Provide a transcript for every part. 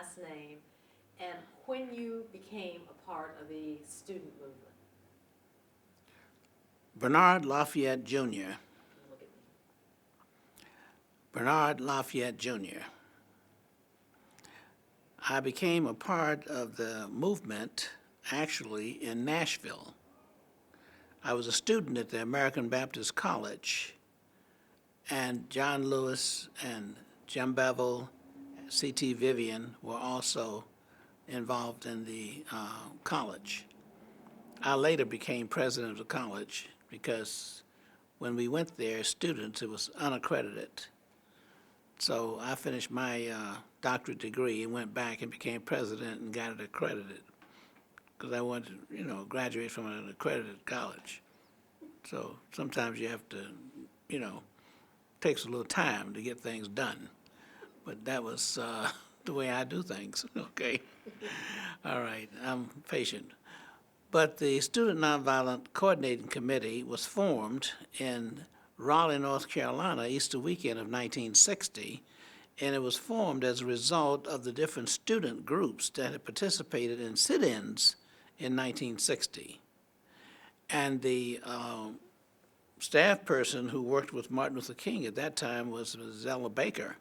last name, and when you became a part of the student movement. Bernard Lafeyette Jr. Look at me. Bernard Lafeyette Jr. I became a part of the movement actually in Nashville. I was a student at the American Baptist College, and John Lewis and Jim Bevel, C.T. Vivian were also involved in the college. I later became president of the college because when we went there, students, it was unaccredited. So I finished my doctorate degree and went back and became president and got it accredited because I wanted to, graduate from an accredited college. So sometimes you have to, takes a little time to get things done. But that was the way I do things, okay? All right, I'm patient. But the Student Nonviolent Coordinating Committee was formed in Raleigh, North Carolina, Easter weekend of 1960, and it was formed as a result of the different student groups that had participated in sit-ins in 1960. And the staff person who worked with Martin Luther King at that time was Ms. Ella Baker,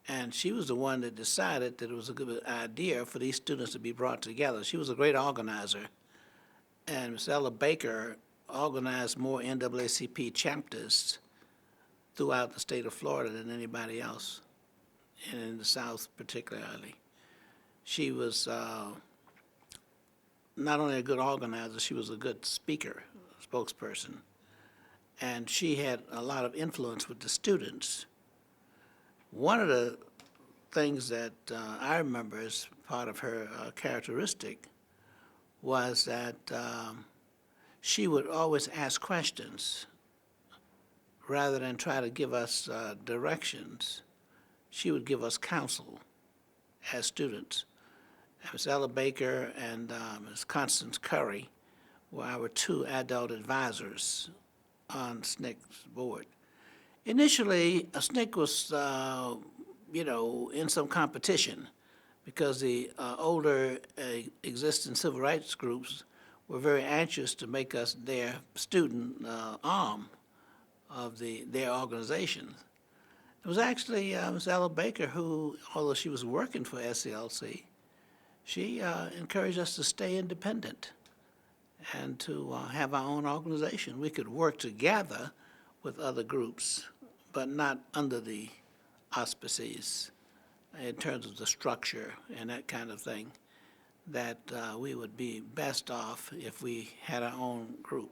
and she was the one that decided that it was a good idea for these students to be brought together. She was a great organizer, and Ms. Ella Baker organized more NAACP chapters throughout the state of Florida than anybody else, and in the South particularly. She was not only a good organizer, she was a good speaker, spokesperson, and she had a lot of influence with the students. One of the things that I remember as part of her characteristic was that she would always ask questions rather than try to give us directions. She would give us counsel as students. Ms. Ella Baker and Ms. Constance Curry were our two adult advisors on SNCC's board. Initially, SNCC was, in some competition because the older existing civil rights groups were very anxious to make us their student arm of their organization. It was actually Ms. Ella Baker who, although she was working for SCLC, she encouraged us to stay independent and to have our own organization. We could work together with other groups, but not under the auspices in terms of the structure and that kind of thing, that we would be best off if we had our own group.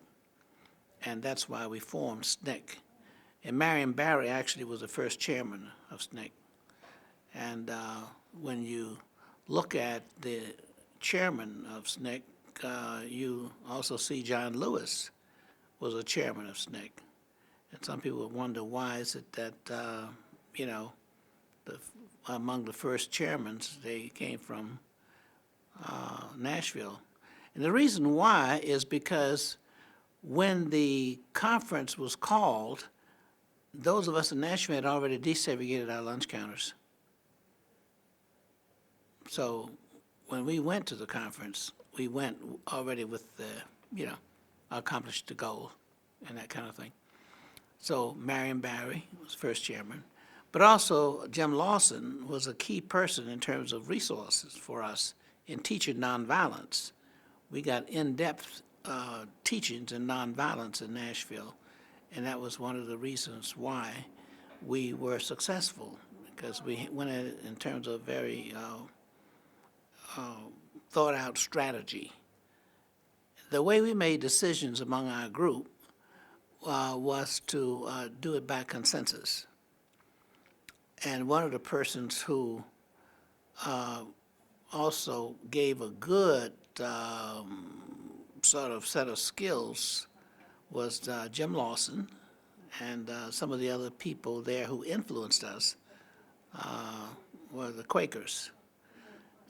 And that's why we formed SNCC. And Marion Barry actually was the first chairman of SNCC. And when you look at the chairman of SNCC, you also see John Lewis was a chairman of SNCC. And some people would wonder why is it that, among the first chairmen, they came from Nashville. And the reason why is because when the conference was called, those of us in Nashville had already desegregated our lunch counters. So when we went to the conference, we went already with accomplished the goal and that kind of thing. So Marion Barry was first chairman, but also Jim Lawson was a key person in terms of resources for us in teaching nonviolence. We got in-depth teachings in nonviolence in Nashville, and that was one of the reasons why we were successful, because we went at it in terms of very thought-out strategy. The way we made decisions among our group was to do it by consensus. And one of the persons who also gave a good sort of set of skills was Jim Lawson, and some of the other people there who influenced us were the Quakers.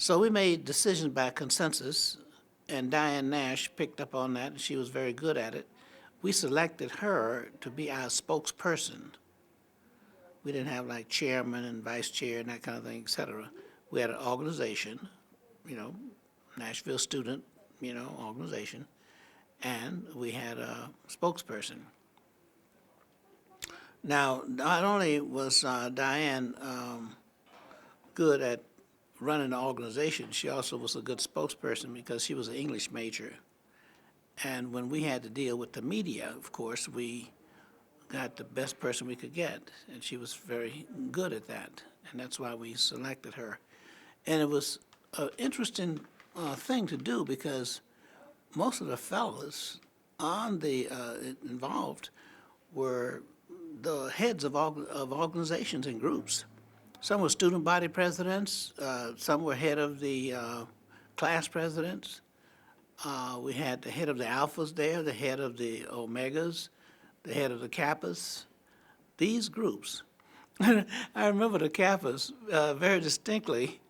So we made decisions by consensus, and Diane Nash picked up on that, and she was very good at it. We selected her to be our spokesperson. We didn't have like chairman and vice chair and that kind of thing, et cetera. We had an organization, you know, Nashville Student, you know, organization, and we had a spokesperson. Now, not only was Diane good at running the organization, she also was a good spokesperson because she was an English major. And when we had to deal with the media, of course, we got the best person we could get, and she was very good at that, and that's why we selected her. And it was an interesting thing to do because most of the fellows on the involved were the heads of organizations and groups. Some were student body presidents, some were head of the class presidents. We had the head of the Alphas there, the head of the Omegas, the head of the Kappas. These groups. I remember the Kappas very distinctly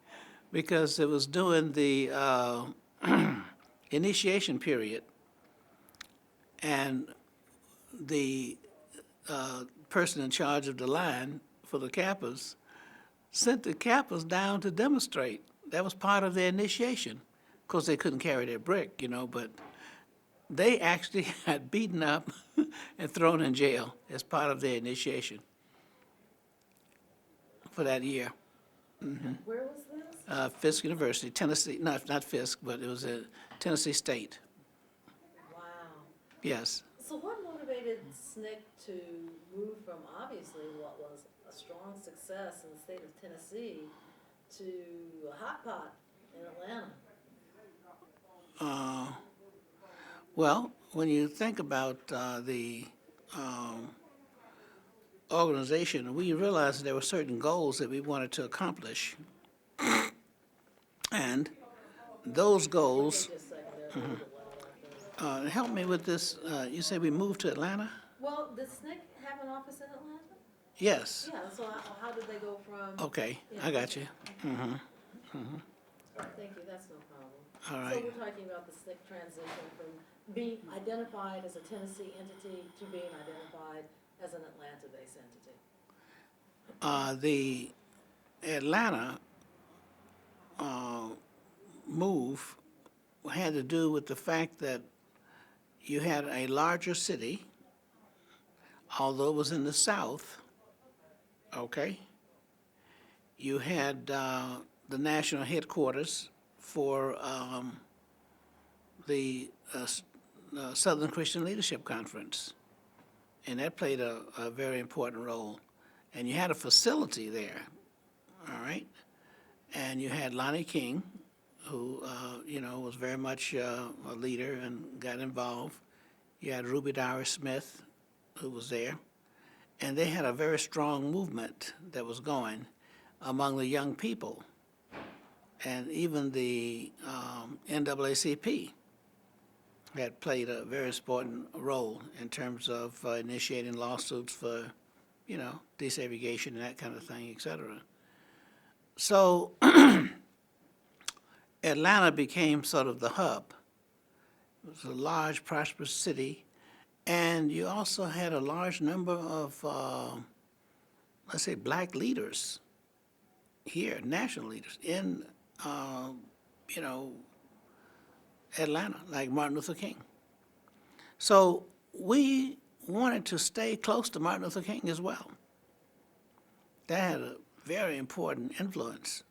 because it was during the initiation period, and the person in charge of the line for the Kappas sent the Kappas down to demonstrate. That was part of their initiation. Of course, they couldn't carry their brick, you know, but they actually got beaten up and thrown in jail as part of their initiation for that year. Where was this? Fisk University, Tennessee, not Fisk, but it was at Tennessee State, Wow. yes. So what motivated SNCC to move from obviously what was a strong success in the state of Tennessee to a hot pot in Atlanta? Well, when you think about the organization, we realized there were certain goals that we wanted to accomplish. And those goals, Okay, just a second there, a little bit loud, I think. help me with this, you say we moved to Atlanta? Well, does SNCC have an office in Atlanta? Yes, Yeah, so how did they go from? okay, Yeah. I got you. Thank you, that's no problem. All So right. we're talking about the SNCC transition from being identified as a Tennessee entity to being identified as an Atlanta-based entity. The Atlanta move had to do with the fact that you had a larger city, although it was in the South, okay? You had the national headquarters for the Southern Christian Leadership Conference, and that played a very important role. And you had a facility there, all right? And you had Lonnie King, who, you know, was very much a leader and got involved. You had Ruby Dyer Smith, who was there. And they had a very strong movement that was going among the young people. And even the NAACP had played a very important role in terms of initiating lawsuits for, you know, desegregation and that kind of thing, et cetera. So Atlanta became sort of the hub. It was a large, prosperous city, and you also had a large number of, let's say, black leaders here, national leaders in, you know, Atlanta, like Martin Luther King. So we wanted to stay close to Martin Luther King as well. That had a very important influence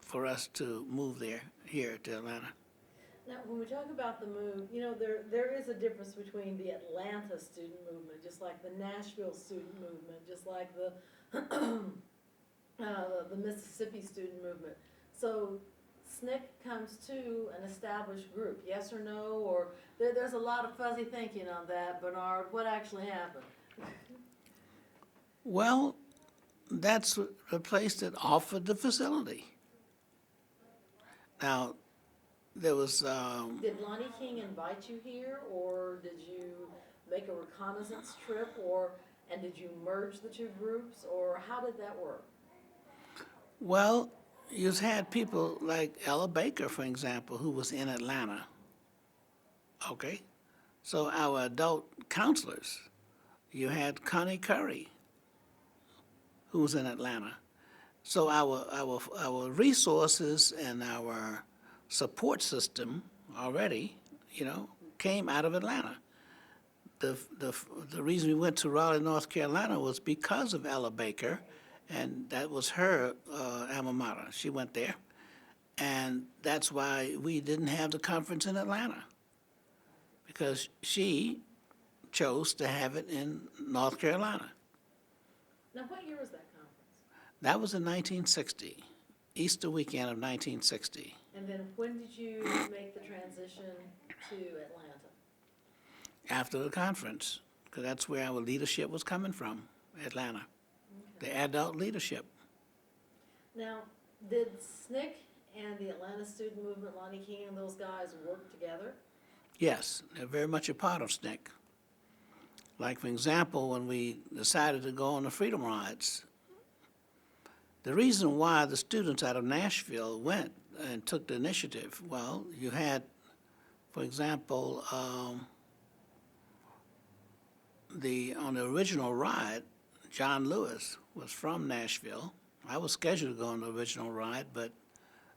for us to move here to Atlanta. Now, when we talk about the move, you know, there is a difference between the Atlanta student movement, just like the Nashville student movement, just like the Mississippi student movement. So SNCC comes to an established group, yes or no? Or there's a lot of fuzzy thinking on that, Bernard. What actually happened? Well, that's the place that offered the facility. Now, there was, Did Lonnie King invite you here, or did you make a reconnaissance trip, and did you merge the two groups, or how did that work? well, you had people like Ella Baker, for example, who was in Atlanta. Okay? So our adult counselors, you had Connie Curry, who was in Atlanta. So our resources and our support system already, came out of Atlanta. The reason we went to Raleigh, North Carolina was because of Ella Baker, and that was her alma mater. She went there, and that's why we didn't have the conference in Atlanta, because she chose to have it in North Carolina. Now, what year was that conference? That was in 1960, Easter weekend of 1960. And then when did you make the transition to Atlanta? After the conference, because that's where our leadership was coming from, Atlanta, the adult leadership. Now, did SNCC and the Atlanta Student Movement, Lonnie King and those guys work together? Yes, they're very much a part of SNCC. Like, for example, when we decided to go on the Freedom Rides, the reason why the students out of Nashville went and took the initiative, well, you had, for example, on the original ride, John Lewis was from Nashville. I was scheduled to go on the original ride, but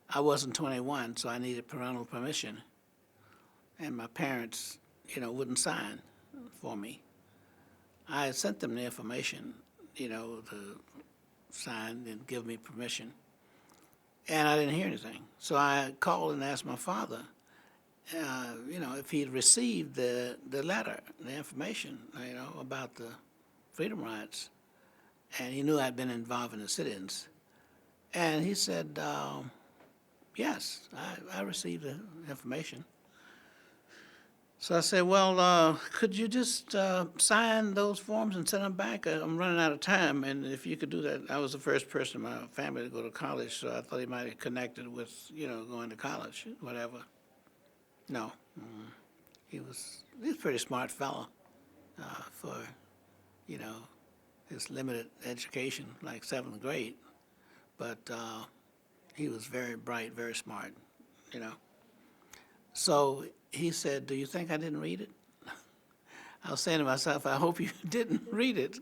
I wasn't 21, so I needed parental permission. And my parents, wouldn't sign for me. I had sent them the information, to sign and give me permission. And I didn't hear anything. So I called and asked my father, if he'd received the letter, the information, about the Freedom Rides. And he knew I'd been involved in the sit-ins. And he said, yes, I received the information. So I said, well, could you just sign those forms and send them back? I'm running out of time, and if you could do that, I was the first person in my family to go to college, so I thought he might have connected with, going to college, whatever. No, he was a pretty smart fellow for, his limited education, like 7th grade, but he was very bright, very smart, So he said, do you think I didn't read it? I was saying to myself, I hope you didn't read it.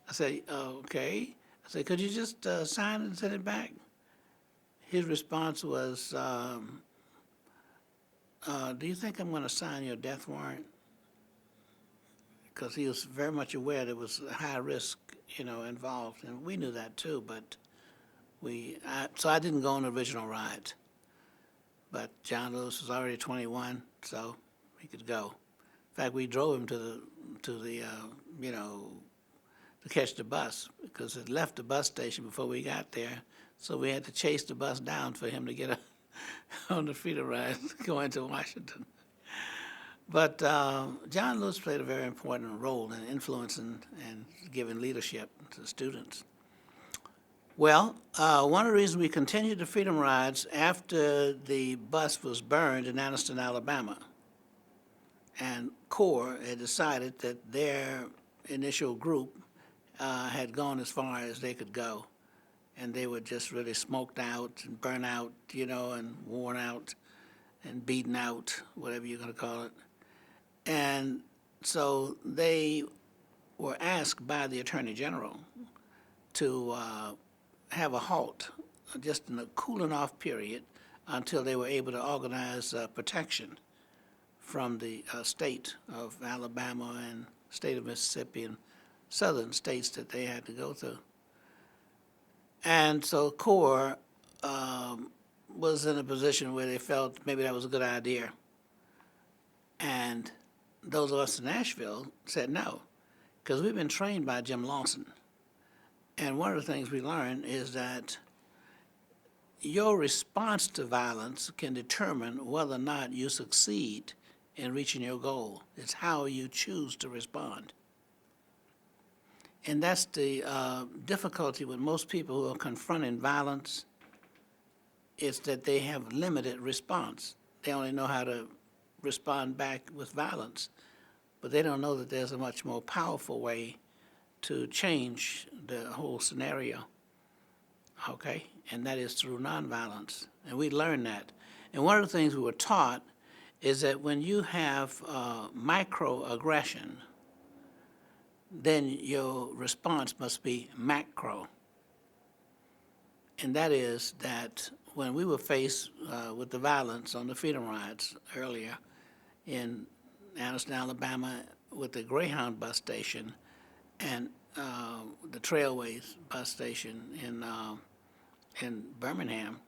I said, okay. I said, could you just sign it and send it back? His response was, do you think I'm going to sign your death warrant? Because he was very much aware there was high risk, involved, and we knew that too, but so I didn't go on the original ride. But John Lewis was already 21, so he could go. In fact, we drove him to catch the bus, because it left the bus station before we got there, so we had to chase the bus down for him to get on the Freedom Ride going to Washington. But John Lewis played a very important role in influencing and giving leadership to students. Well, one of the reasons we continued the Freedom Rides after the bus was burned in Anniston, Alabama, and CORE had decided that their initial group had gone as far as they could go, and they were just really smoked out and burnt out, and worn out and beaten out, whatever you're going to call it. And so they were asked by the Attorney General to have a halt, just in a cooling off period, until they were able to organize protection from the state of Alabama and state of Mississippi and southern states that they had to go through. And so CORE was in a position where they felt maybe that was a good idea. And those of us in Nashville said no, because we've been trained by Jim Lawson. And one of the things we learned is that your response to violence can determine whether or not you succeed in reaching your goal. It's how you choose to respond. And that's the difficulty with most people who are confronting violence, is that they have limited response. They only know how to respond back with violence, but they don't know that there's a much more powerful way to change the whole scenario, okay? And that is through nonviolence, and we learned that. And one of the things we were taught is that when you have microaggression, then your response must be macro. and that is that when we were faced with the violence on the Freedom Rides earlier in Anniston, Alabama, with the Greyhound bus station and the Trailways bus station in Birmingham,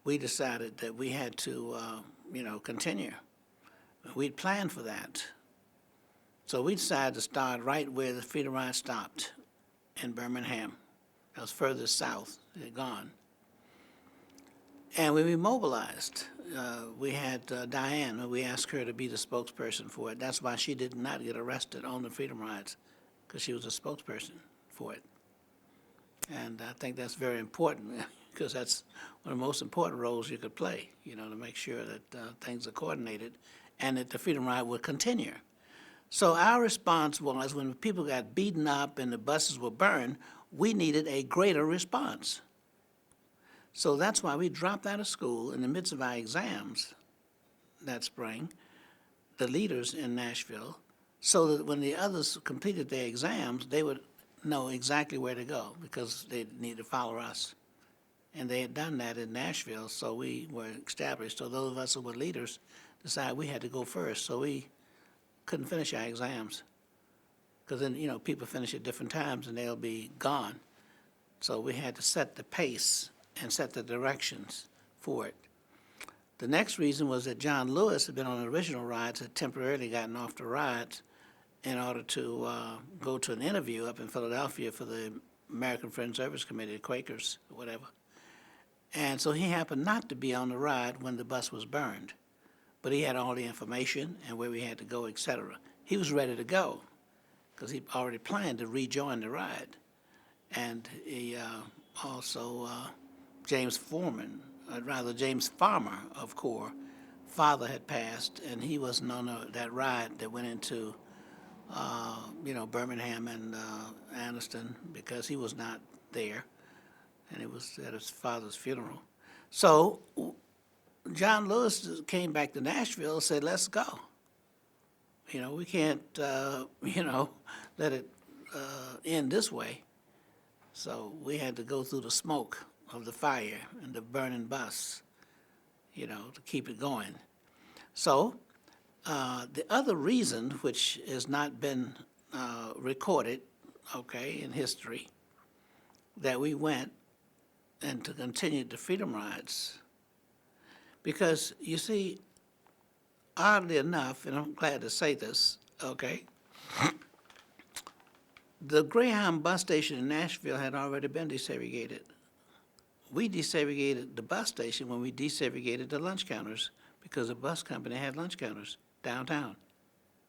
we decided that we had to, continue. We'd planned for that. So we decided to start right where the Freedom Ride stopped in Birmingham. That was further south, it had gone. And we mobilized. We had Diane, we asked her to be the spokesperson for it. That's why she did not get arrested on the Freedom Rides, because she was a spokesperson for it. And I think that's very important, because that's one of the most important roles you could play, to make sure that things are coordinated and that the Freedom Ride would continue. So our response was, when people got beaten up and the buses were burned, we needed a greater response. So that's why we dropped out of school in the midst of our exams that spring, the leaders in Nashville, so that when the others completed their exams, they would know exactly where to go, because they needed to follow us. And they had done that in Nashville, so we were established. So those of us who were leaders decided we had to go first, so we couldn't finish our exams. Because then, people finish at different times and they'll be gone. So we had to set the pace and set the directions for it. The next reason was that John Lewis had been on the original rides, had temporarily gotten off the rides in order to go to an interview up in Philadelphia for the American Friends Service Committee, the Quakers, or whatever. And so he happened not to be on the ride when the bus was burned. But he had all the information and where we had to go, et cetera. He was ready to go, because he already planned to rejoin the ride. And he also, James Farmer of Corps, father had passed, and he wasn't on that ride that went into, Birmingham and Anniston, because he was not there, and it was at his father's funeral. So John Lewis came back to Nashville and said, let's go. We can't, let it end this way. So we had to go through the smoke of the fire and the burning bus, to keep it going. So the other reason, which has not been recorded, in history, that we went and to continue the Freedom Rides, because, you see, oddly enough, and I'm glad to say this, the Greyhound bus station in Nashville had already been desegregated. We desegregated the bus station when we desegregated the lunch counters, because the bus company had lunch counters downtown.